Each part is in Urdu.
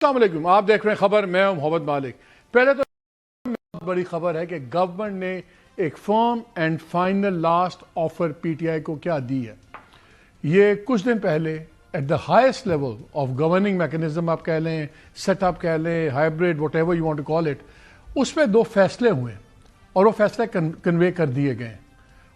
السلام علیکم، آپ دیکھ رہے ہیں خبر، میں ہوں محمد مالک۔ پہلے تو بہت بڑی خبر ہے کہ گورنمنٹ نے ایک firm and final last offer P T I کو کیا دی ہے۔ یہ کچھ دن پہلے at the highest level of governing mechanism آپ کہہ لیں، سیٹ اپ کہہ لیں، hybrid whatever you want to call it, اس میں 2 فیصلے ہوئے اور وہ فیصلے کنوے کر دیے گئے ہیں۔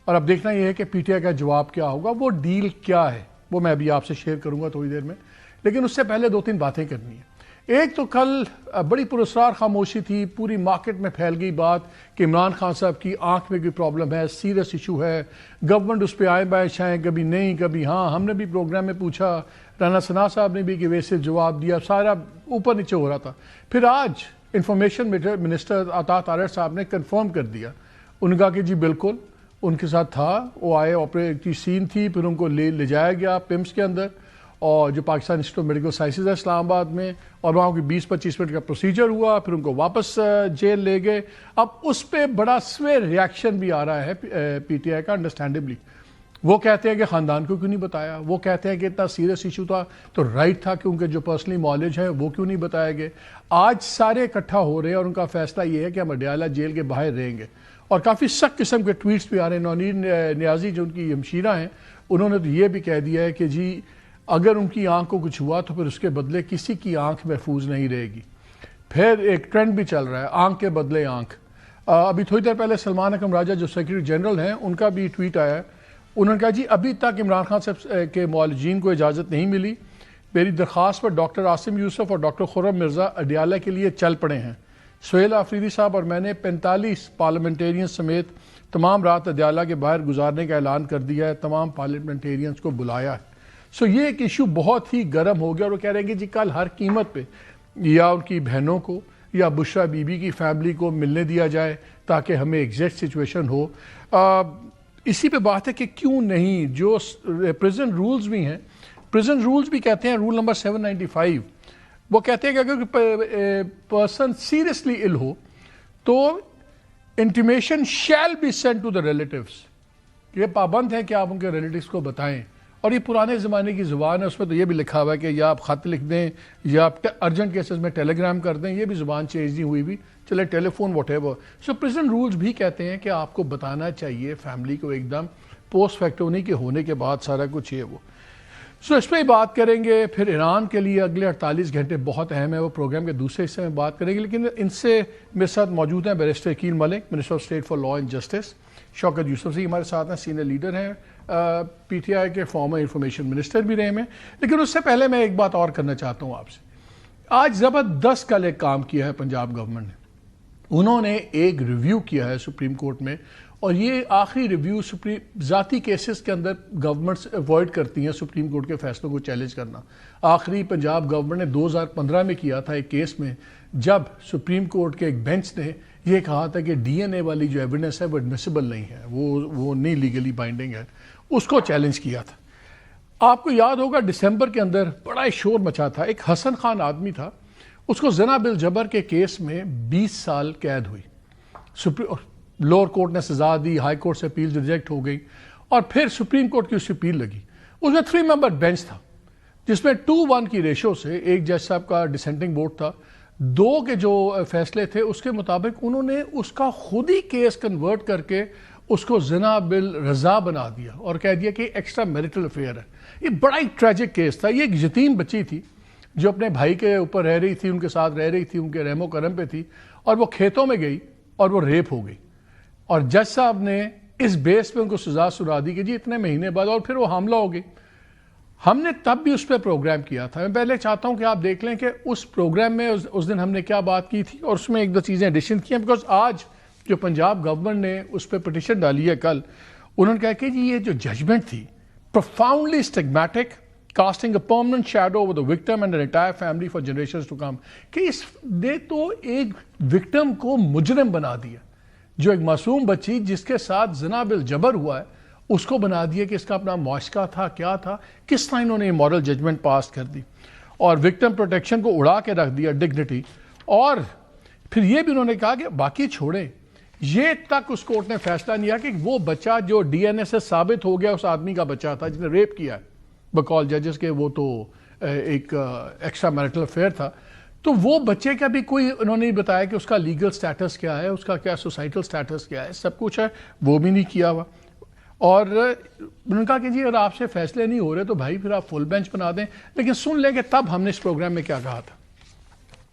اور اب دیکھنا یہ ہے کہ پی ٹی آئی کا جواب کیا ہوگا، وہ ڈیل کیا ہے، وہ میں ابھی آپ سے شیئر کروں گا تھوڑی دیر میں، لیکن اس سے پہلے 2-3 باتیں کرنی ہیں۔ ایک تو کل بڑی پراسرار خاموشی تھی، پوری مارکیٹ میں پھیل گئی بات کہ عمران خان صاحب کی آنکھ میں کوئی پرابلم ہے، سیریس ایشو ہے، گورنمنٹ اس پہ آئے بائے شائیں، کبھی نہیں کبھی ہاں۔ ہم نے بھی پروگرام میں پوچھا، رانا ثنا صاحب نے بھی کہ ویسے جواب دیا، سارا اوپر نیچے ہو رہا تھا۔ پھر آج انفارمیشن منسٹر عطا طارق صاحب نے کنفرم کر دیا، انہوں نے کہا کہ جی بالکل ان کے ساتھ تھا، وہ آئے، آپریٹ کی سین تھی، پھر ان کو لے جایا گیا پمس کے اندر، اور جو Pakistan institute of medical sciences ہے اسلام آباد میں، اور وہاں کوئی 20-25 منٹ کا پروسیجر ہوا، پھر ان کو واپس جیل لے گئے۔ اب اس پہ بڑا سویر ریاکشن بھی آ رہا ہے پی ٹی آئی کا، انڈرسٹینڈبلی۔ وہ کہتے ہیں کہ خاندان کو کیوں نہیں بتایا، وہ کہتے ہیں کہ اتنا سیریس ایشو تھا تو رائٹ تھا کہ ان کے جو پرسنلی نالج ہے وہ کیوں نہیں بتائے گئے۔ آج سارے اکٹھا ہو رہے ہیں اور ان کا فیصلہ یہ ہے کہ ہم اڈیالہ جیل کے باہر رہیں گے، اور کافی سخت قسم کے ٹویٹس بھی آ رہے ہیں۔ نونیر نیازی جو ان کی ہمشیرہ ہیں، انہوں نے تو یہ بھی کہہ دیا ہے کہ جی اگر ان کی آنکھ کو کچھ ہوا تو پھر اس کے بدلے کسی کی آنکھ محفوظ نہیں رہے گی۔ پھر ایک ٹرینڈ بھی چل رہا ہے، آنکھ کے بدلے آنکھ۔ ابھی تھوڑی دیر پہلے سلمان اکرم راجہ جو سیکرٹری جنرل ہیں، ان کا بھی ٹویٹ آیا ہے، انہوں نے کہا جی ابھی تک عمران خان صاحب کے معالجین کو اجازت نہیں ملی، میری درخواست پر ڈاکٹر عاصم یوسف اور ڈاکٹر خرم مرزا اڈیالہ کے لیے چل پڑے ہیں۔ سہیل آفریدی صاحب اور میں نے 45 پارلیمنٹیرین سمیت تمام رات اڈیالہ کے باہر گزارنے کا اعلان کر دیا ہے، تمام پارلیمنٹیرینز کو بلایا ہے۔ یہ ایک ایشو بہت ہی گرم ہو گیا، اور وہ کہہ رہے ہیں کہ جی کل ہر قیمت پہ یا ان کی بہنوں کو یا بشرا بی بی کی فیملی کو ملنے دیا جائے تاکہ ہمیں ایگزیکٹ سچویشن ہو۔ اسی پہ بات ہے کہ کیوں نہیں، جو پریزن رولز بھی ہیں، پریزن رولز بھی کہتے ہیں، رول نمبر 795، وہ کہتے ہیں کہ اگر پرسن سیریسلی ill ہو تو intimation shall be sent to the relatives, یہ پابند ہے کہ آپ ان کے ریلیٹیوز کو بتائیں۔ اور یہ پرانے زمانے کی زبان ہے، اس میں تو یہ بھی لکھا ہوا ہے کہ یا آپ خط لکھ دیں یا آپ ارجنٹ کیسز میں ٹیلی گرام کر دیں، یہ بھی زبان چینج نہیں ہوئی بھی، چلے ٹیلی فون واٹ ایور۔ پریزن رولز بھی کہتے ہیں کہ آپ کو بتانا چاہیے فیملی کو ایک دم پوسٹ فیکٹو، نہیں کہ ہونے کے بعد سارا کچھ یہ وہ۔ اس پہ ہی بات کریں گے۔ پھر ایران کے لیے اگلے 48 گھنٹے بہت اہم ہے، وہ پروگرام کے دوسرے حصے میں بات کریں گے، لیکن ان سے میرے ساتھ موجود ہیں barrister Aqeel Malik, minister of state for law and justice, Shaukat Yousaf ji ہمارے ساتھ ہیں، سینئر لیڈر ہیں پی ٹی آئی کے، فارمر انفارمیشن منسٹر بھی رہے ہیں۔ لیکن اس سے پہلے میں ایک بات اور کرنا چاہتا ہوں آپ سے۔ آج زبردست کل ایک کام کیا ہے پنجاب گورنمنٹ نے، انہوں نے ایک ریویو کیا ہے سپریم کورٹ میں، اور یہ آخری ریویو ذاتی کیسز کے اندر گورنمنٹس ایوائڈ کرتی ہیں سپریم کورٹ کے فیصلوں کو چیلنج کرنا۔ آخری پنجاب گورنمنٹ نے 2015 میں کیا تھا ایک کیس میں، جب سپریم کورٹ کے ایک بینچ نے یہ کہا تھا کہ ڈی این اے والی جو ایویڈنس ہے وہ ایڈمیسیبل نہیں ہے، وہ نہیں لیگلی بائنڈنگ ہے، اس کو چیلنج کیا تھا۔ آپ کو یاد ہوگا دسمبر کے اندر بڑا شور مچا تھا، ایک حسن خان آدمی تھا، اس کو زنا بالجبر کے کیس میں 20 سال قید ہوئی، لوور کورٹ نے سزا دی، ہائی کورٹ سے اپیل ریجیکٹ ہو گئی، اور پھر سپریم کورٹ کی اس اپیل لگی۔ اس میں 3 ممبر بینچ تھا، جس میں 2-1 کی ریشو سے ایک جج صاحب کا ڈسینٹنگ ووٹ تھا، 2 کے جو فیصلے تھے اس کے مطابق انہوں نے اس کا خود ہی کیس کنورٹ کر کے اس کو زنا بالرضا بنا دیا اور کہہ دیا کہ ایکسٹرا میریٹل افیئر ہے۔ یہ بڑا ہی ٹریجک کیس تھا۔ یہ ایک یتیم بچی تھی جو اپنے بھائی کے اوپر رہ رہی تھی، ان کے ساتھ رہ رہی تھی، ان کے رحم و کرم پہ تھی، اور وہ کھیتوں میں گئی اور وہ ریپ ہو گئی، اور جج صاحب نے اس بیس پہ ان کو سزا سنا دی کہ جی اتنے مہینے بعد، اور پھر وہ حاملہ ہو گئی۔ ہم نے تب بھی اس پہ پروگرام کیا تھا۔ میں پہلے چاہتا ہوں کہ آپ دیکھ لیں کہ اس پروگرام میں اس دن ہم نے کیا بات کی تھی، اور اس میں 1-2 چیزیں ایڈیشن کی ہیں، بیکاز آج جو پنجاب گورنمنٹ نے اس پہ پٹیشن ڈالی ہے کل، انہوں نے کہا کہ جی یہ جو ججمنٹ تھی profoundly stigmatic, casting a permanent shadow over the victim and her entire family for generations to come، کہ اس نے تو ایک وکٹم کو مجرم بنا دیا، جو ایک معصوم بچی جس کے ساتھ زنا بالجبر ہوا ہے اس کو بنا دیا کہ اس کا اپنا معاشقہ تھا، کیا تھا، کس طرح انہوں نے مورل ججمنٹ پاس کر دی، اور وکٹم پروٹیکشن کو اڑا کے رکھ دیا، ڈگنیٹی۔ اور پھر یہ بھی انہوں نے کہا کہ باقی چھوڑیں، یہ تک اس کورٹ نے فیصلہ نہیں کیا کہ وہ بچہ جو ڈی این اے سے ثابت ہو گیا اس آدمی کا بچہ تھا جس نے ریپ کیا ہے بقول ججز کے، وہ تو ایک ایکسٹرا میرٹل افیئر تھا، تو وہ بچے کا بھی کوئی انہوں نے بتایا کہ اس کا لیگل سٹیٹس کیا ہے، اس کا کیا سوسائٹل سٹیٹس کیا ہے، سب کچھ ہے، وہ بھی نہیں کیا ہوا. اور انہوں نے کہا کہ جی اگر آپ سے فیصلے نہیں ہو رہے تو بھائی پھر آپ فل بینچ بنا دیں. لیکن سن لیں کہ تب ہم نے اس پروگرام میں کیا کہا تھا.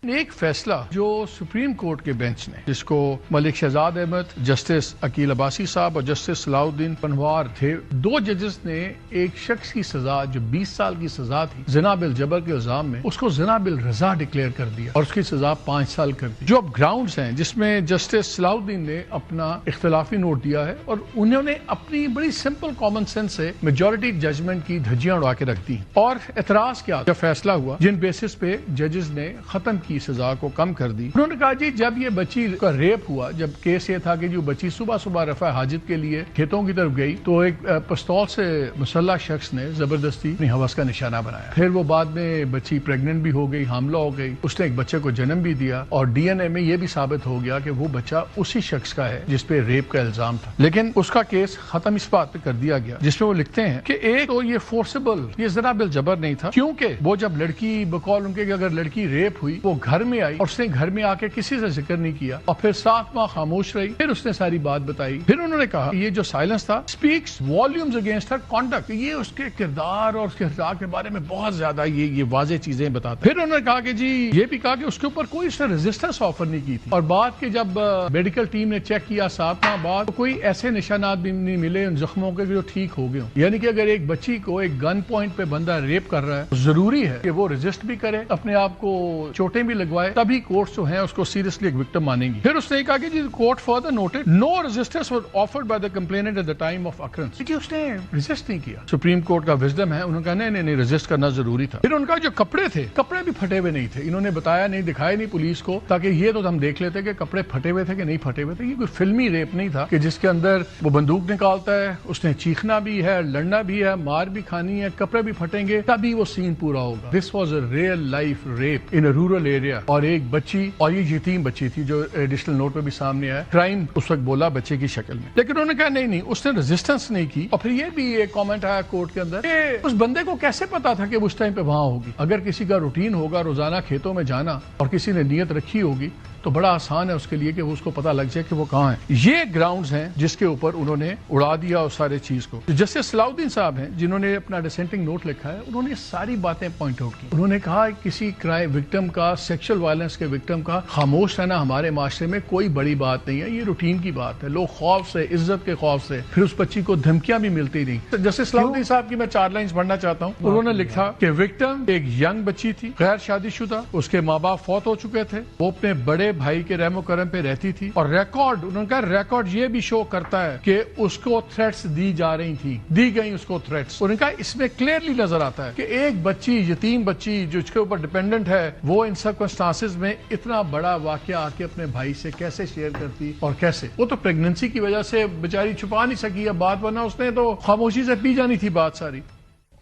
ایک فیصلہ جو سپریم کورٹ کے بینچ نے، جس کو ملک شہزاد احمد، جسٹس عقیل عباسی صاحب اور جسٹس صلاح الدین پنوار تھے، 2 ججز نے ایک شخص کی سزا جو 20 سال کی سزا تھی زنا بالجبر کے الزام میں، اس کو زنا بالرضا ڈکلیئر کر دیا اور اس کی سزا 5 سال کر دی. جو اب گراؤنڈز ہیں جس میں جسٹس صلاح الدین نے اپنا اختلافی نوٹ دیا ہے اور انہوں نے اپنی بڑی سمپل کامن سینس سے میجورٹی ججمنٹ کی دھجیاں اڑا کے رکھ دی. اور اعتراض کیا جب فیصلہ ہوا جن بیسس پہ ججز نے ختم کی سزا کو کم کر دی. انہوں نے کہا جی جب یہ بچی کا ریپ ہوا، جب کیس یہ تھا کہ جو بچی صبح صبح رفع حاجت کے لیے کھیتوں کی طرف گئی تو ایک پستول سے مسلح شخص نے زبردستی اپنی ہوس کا نشانہ بنایا. پھر وہ بعد میں بچی پریگننٹ بھی ہو گئی، حاملہ ہو گئی، اس نے ایک بچے کو جنم بھی دیا اور ڈی این اے میں یہ بھی ثابت ہو گیا کہ وہ بچہ اسی شخص کا ہے جس پہ ریپ کا الزام تھا. لیکن اس کا کیس ختم اس بات پہ کر دیا گیا جس میں وہ لکھتے ہیں کہ ایک تو یہ فورسبل، یہ زنا بالجبر نہیں تھا، کیونکہ وہ جب لڑکی بقول ان کے کہ اگر لڑکی ریپ ہوئی وہ گھر میں آئی اور اس نے گھر میں آ کے کسی سے ذکر نہیں کیا اور پھر 7 ماہ خاموش رہی، پھر اس نے ساری بات بتائی. پھر انہوں نے کہا یہ جو سائلنس تھا اسپیکس والیومز اگینسٹ ہر کانڈکٹ، یہ اس کے کردار اور اس کے اخلاق کے بارے میں بہت زیادہ یہ واضح چیزیں بتاتا. پھر انہوں نے کہا کہ جی یہ بھی کہا کہ اس کے اوپر کوئی اس نے ریزسٹنس آفر نہیں کی تھی اور بات کہ جب میڈیکل ٹیم نے چیک کیا 7 ماہ بعد تو کوئی ایسے نشانات بھی نہیں ملے ان زخموں کے جو ٹھیک ہو گئے ہوں. یعنی کہ اگر ایک بچی کو ایک گن پوائنٹ پہ بندہ ریپ کر رہا ہے ضروری ہے کہ وہ ریزسٹ بھی کرے، اپنے آپ کو چوٹیں بھی لگوائے، تبھی کورٹس جو ہیں اس کو سیریسلی ایک وکٹم مانیں گی. پھر اس نے کہا کہ جی court further noted no resistance was offered by the complainant at the time of occurrence, کہ اس نے ریزسٹ نہیں کیا. سپریم کورٹ کا وزڈم ہے، انہوں نے کہا نہیں ریزسٹ کرنا ضروری تھا. پھر ان کا جو کپڑے تھے، کپڑے بھی پھٹے ہوئے نہیں تھے، انہوں نے بتایا نہیں، دکھائے نہیں پولیس کو تاکہ یہ تو ہم دیکھ لیتے کہ کپڑے پھٹے ہوئے تھے کہ نہیں پھٹے ہوئے تھے. یہ کوئی فلمی ریپ نہیں تھا کہ جس کے اندر وہ بندوق نکالتا ہے، اس نے چیخنا بھی ہے، لڑنا بھی ہے، مار بھی کھانی ہے، کپڑے بھی پھٹیں گے تبھی وہ سین پورا ہوگا. This was a real life rape in a rural area. اور ایک بچی، اور یہ یتیم بچی تھی جو ایڈیشنل نوٹ پہ بھی سامنے آیا، کرائم اس وقت بولا بچے کی شکل میں. لیکن انہوں نے کہا نہیں اس نے ریزسٹنس نہیں کی. اور پھر یہ بھی ایک کامنٹ آیا کورٹ کے اندر کہ اس بندے کو کیسے پتا تھا کہ وہ اس ٹائم پہ وہاں ہوگی. اگر کسی کا روٹین ہوگا روزانہ کھیتوں میں جانا اور کسی نے نیت رکھی ہوگی تو بڑا آسان ہے اس کے لیے کہ وہ اس کو پتا لگ جائے کہ وہ کہاں ہے. یہ گراؤنڈز ہیں جس کے اوپر انہوں نے اڑا دیا اس سارے چیز کو. جسٹس صلاح الدین صاحب ہیں جنہوں نے اپنا ڈسینٹنگ نوٹ لکھا ہے، انہوں نے ساری باتیں پوائنٹ آؤٹ کی. انہوں نے کہا کسی کرائم وکٹم کا، سیکشل وائلنس کے وکٹم کا خاموش رہنا ہمارے معاشرے میں کوئی بڑی بات نہیں ہے، یہ روٹین کی بات ہے. لوگ خوف سے، عزت کے خوف سے، پھر اس بچی کو دھمکیاں بھی ملتی نہیں. جسٹس صلاح الدین صاحب کی میں 4 لائنز پڑھنا چاہتا ہوں. انہوں نے لکھا کہ وکٹم ایک ینگ بچی تھی، غیر شادی شدہ، اس کے ماں باپ فوت ہو چکے تھے، وہ اپنے بڑے بھائی کے رحم و کرم پہ رہتی تھی اور ریکارڈ، انہوں نے کہا ریکارڈ یہ بھی شو کرتا ہے کہ اس کو تھریٹس دی جا رہی تھی، دی گئی اس کو تھریٹس. انہوں نے کہا اس میں کلیئرلی نظر آتا ہے کہ ایک بچی، یتیم بچی جو اس کے اوپر ڈیپینڈنٹ ہے، وہ ان سرکمسٹانسز میں اتنا بڑا واقعہ آ کے اپنے بھائی سے کیسے شیئر کرتی اور کیسے. وہ تو پریگننسی کی وجہ سے بیچاری چھپا نہیں سکی ہے بات، ورنہ اس نے تو خاموشی سے پی جانی تھی بات ساری.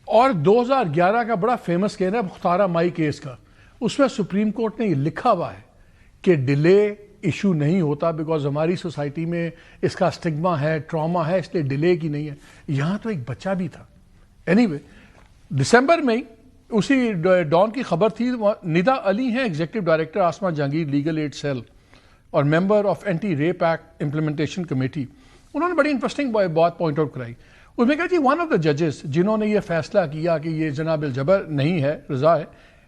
اور 2011 کا بڑا فیمس کیس ہے مختارہ مائی کیس کا، اس میں سپریم کورٹ نے یہ لکھا ہوا ہے کہ ڈیلے ایشو نہیں ہوتا بیکاز ہماری سوسائٹی میں اس کا اسٹگما ہے، ٹراما ہے، اس لیے ڈیلے کی نہیں ہے. یہاں تو ایک بچہ بھی تھا. اینی وے دسمبر میں اسی ڈان کی خبر تھی، ندا علی ہیں executive director Asma Jahangir legal aid cell اور member of anti rape act implementation committee. انہوں نے بڑی انٹرسٹنگ بات پوائنٹ آؤٹ کرائی. اس میں کہا جی ون آف دا ججز جنہوں نے یہ فیصلہ کیا کہ یہ زنا بالجبر نہیں ہے، رضا ہے،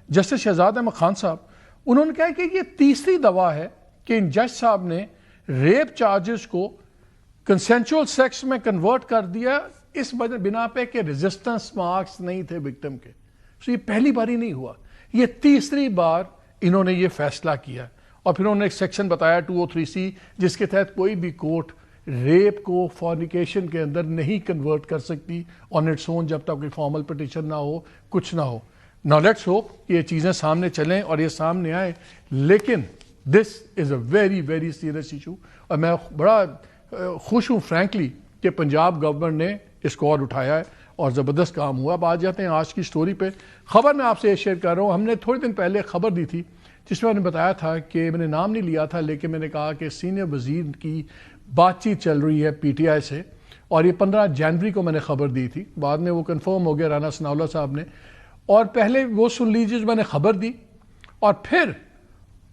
جسٹس شہزاد احمد خان صاحب. انہوں نے کہا کہ یہ تیسری دفعہ ہے کہ ان جج صاحب نے ریپ چارجز کو کنسینچول سیکس میں کنورٹ کر دیا اس بنا پہ کہ ریزسٹنس مارکس نہیں تھے وکٹم کے. تو یہ پہلی بار ہی نہیں ہوا، یہ تیسری بار انہوں نے یہ فیصلہ کیا. اور پھر انہوں نے ایک سیکشن بتایا 203C جس کے تحت کوئی بھی کورٹ ریپ کو فورنیکیشن کے اندر نہیں کنورٹ کر سکتی آن اٹس اون جب تک کوئی فارمل پٹیشن نہ ہو، کچھ نہ ہو. Now let's hope کہ یہ چیزیں سامنے چلیں اور یہ سامنے آئیں. لیکن this is a very very serious issue اور میں بڑا خوش ہوں فرینکلی کہ پنجاب گورنمنٹ نے اس کو اور اٹھایا ہے اور زبردست کام ہوا. اب آ جاتے ہیں آج کی سٹوری پہ. خبر میں آپ سے یہ شیئر کر رہا ہوں. ہم نے تھوڑے دن پہلے خبر دی تھی جس میں نے بتایا تھا کہ میں نے نام نہیں لیا تھا، لیکن میں نے کہا کہ سینئر وزیر کی بات چیت چل رہی ہے پی ٹی آئی سے، اور یہ 15 جنوری کو میں نے خبر دی تھی. بعد میں وہ کنفرم ہو گیا رانا ثناءاللہ صاحب نے. اور پہلے وہ سن لیجیے جو میں نے خبر دی، اور پھر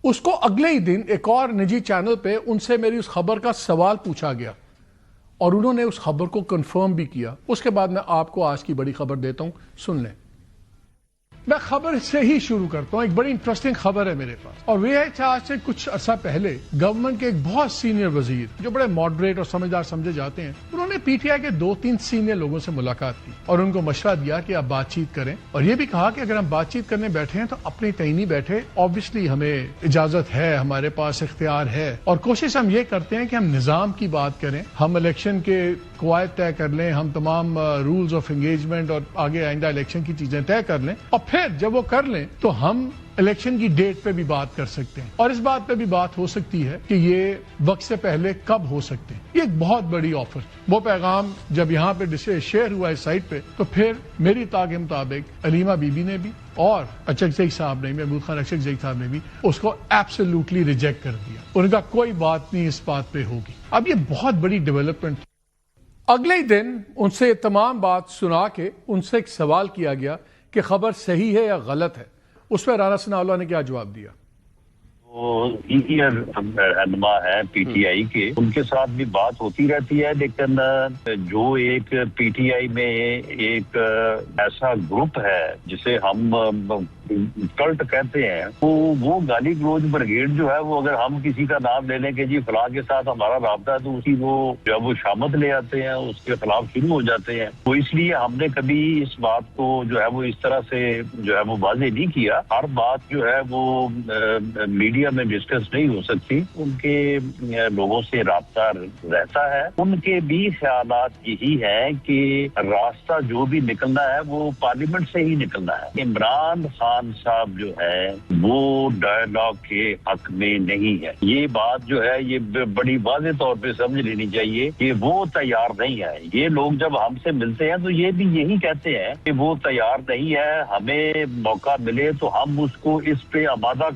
اس کو اگلے ہی دن ایک اور نجی چینل پہ ان سے میری اس خبر کا سوال پوچھا گیا اور انہوں نے اس خبر کو کنفرم بھی کیا. اس کے بعد میں آپ کو آج کی بڑی خبر دیتا ہوں, سن لیں. میں خبر سے ہی شروع کرتا ہوں. ایک بڑی انٹرسٹنگ خبر ہے میرے پاس, اور وہ ہے آج سے کچھ عرصہ پہلے گورنمنٹ کے ایک بہت سینئر وزیر جو بڑے ماڈریٹ اور سمجھدار سمجھے جاتے ہیں, انہوں نے پی ٹی آئی کے 2-3 سینئر لوگوں سے ملاقات کی اور ان کو مشورہ دیا کہ آپ بات چیت کریں, اور یہ بھی کہا کہ اگر ہم بات چیت کرنے بیٹھے ہیں تو اپنی تعینی بیٹھے, آبویسلی ہمیں اجازت ہے, ہمارے پاس اختیار ہے, اور کوشش ہم یہ کرتے ہیں کہ ہم نظام کی بات کریں, ہم الیکشن کے قواعد طے کر لیں, ہم تمام رولز آف انگیجمنٹ اور آگے آئندہ الیکشن کی چیزیں طے کر لیں, اور پھر جب وہ کر لیں تو ہم الیکشن کی ڈیٹ پہ بھی بات کر سکتے ہیں, اور اس بات پہ بھی بات ہو سکتی ہے کہ یہ وقت سے پہلے کب ہو سکتے ہیں. یہ ایک بہت بڑی آفر. وہ پیغام جب یہاں پہ شیئر ہوا اس سائٹ پہ تو پھر میری طاق کے مطابق علیمہ بی بی نے بھی اور اچکزئی صاحب نے, محمود خان اچکزئی صاحب نے بھی اس کو ایبسولوٹلی ریجیکٹ کر دیا. ان کا کوئی بات نہیں اس بات پہ ہوگی. اب یہ بہت بڑی ڈیولپمنٹ. اگلے ہی دن ان سے تمام بات سنا کے ان سے ایک سوال کیا گیا کہ خبر صحیح ہے یا غلط ہے. اس پہ رانا ثناء اللہ نے کیا جواب دیا؟ وہ سینئر رہنما ہے پی ٹی آئی کے, ان کے ساتھ بھی بات ہوتی رہتی ہے, لیکن جو ایک پی ٹی آئی میں ایک ایسا گروپ ہے جسے ہم کلٹ کہتے ہیں, وہ گالی گلوچ بریگیڈ جو ہے, وہ اگر ہم کسی کا نام لے لیں کہ جی فلاں کے ساتھ ہمارا رابطہ ہے, تو اسی وہ جب وہ شامت لے آتے ہیں, اس کے خلاف شروع ہو جاتے ہیں. تو اس لیے ہم نے کبھی اس بات کو جو ہے وہ اس طرح سے جو ہے وہ واضح نہیں کیا. ہر بات جو ہے وہ میڈیا میں ڈسکس نہیں ہو سکتی, ان کے لوگوں سے رابطہ رہتا ہے. ان کے بھی خیالات یہی ہیں کہ راستہ جو بھی نکلنا ہے وہ پارلیمنٹ سے ہی نکلنا ہے. عمران خان صاحب جو ہے وہ ڈائلاگ کے حق میں نہیں ہے. یہ بات جو ہے یہ بڑی واضح طور پہ سمجھ لینی چاہیے کہ وہ تیار نہیں ہے. یہ لوگ جب ہم سے ملتے ہیں تو یہ بھی یہی کہتے ہیں کہ وہ تیار نہیں ہے, ہمیں موقع ملے تو ہم اس کو اس پہ آمادہ